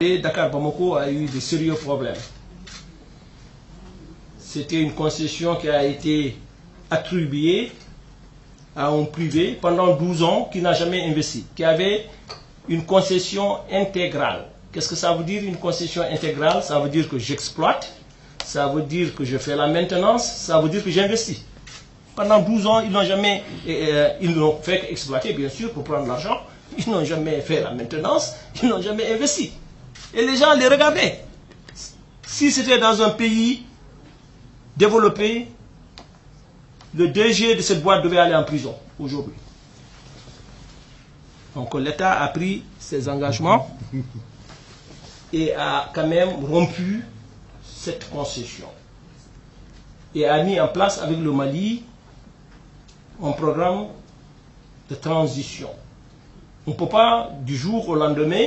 Et Dakar Bamako a eu de sérieux problèmes. C'était une concession qui a été attribuée à un privé pendant 12 ans qui n'a jamais investi, qui avait une concession intégrale. Qu'est-ce que ça veut dire une concession intégrale? Ça veut dire que j'exploite, ça veut dire que je fais la maintenance, ça veut dire que j'investis. Pendant 12 ans, ils n'ont jamais, ils n'ont fait qu'exploiter, bien sûr, pour prendre l'argent. Ils n'ont jamais fait la maintenance, ils n'ont jamais investi. Et les gens les regardaient. Si c'était dans un pays développé, le DG de cette boîte devait aller en prison aujourd'hui. Donc l'État a pris ses engagements et a quand même rompu cette concession. Et a mis en place avec le Mali un programme de transition. On ne peut pas du jour au lendemain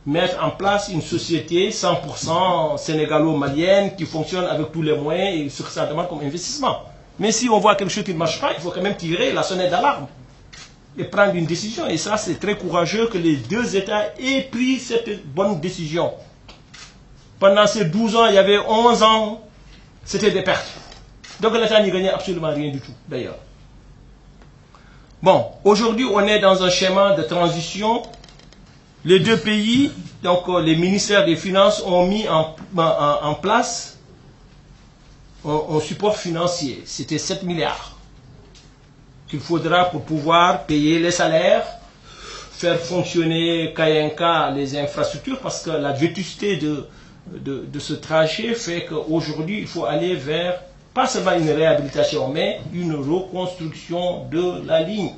mettre en place une société 100% sénégalo-malienne qui fonctionne avec tous les moyens et ce que ça demande comme investissement. Mais si on voit quelque chose qui ne marche pas, il faut quand même tirer la sonnette d'alarme et prendre une décision. Et ça, c'est très courageux que les deux États aient pris cette bonne décision. Pendant ces 12 ans, il y avait 11 ans, c'était des pertes. Donc l'État n'y gagnait absolument rien du tout, d'ailleurs. Bon, aujourd'hui, on est dans un schéma de transition. Les deux pays, donc les ministères des Finances ont mis en place un support financier. C'était 7 milliards qu'il faudra pour pouvoir payer les salaires, faire fonctionner Kayenka les infrastructures, parce que la vétusté de ce trajet fait qu'aujourd'hui, il faut aller vers, pas seulement une réhabilitation, mais une reconstruction de la ligne.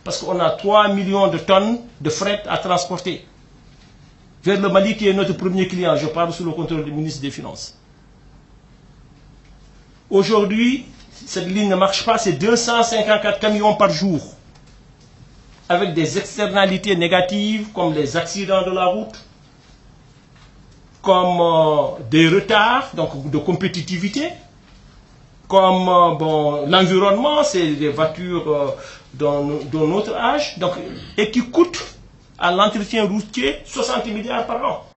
Parce qu'on a 3 millions de tonnes de fret à transporter vers le Mali qui est notre premier client. Je parle sous le contrôle du ministre des Finances. Aujourd'hui, cette ligne ne marche pas, c'est 254 camions par jour, avec des externalités négatives comme les accidents de la route, comme des retards, donc de compétitivité, comme l'environnement, c'est des voitures d'un autre âge, donc, et qui coûtent à l'entretien routier 60 milliards par an.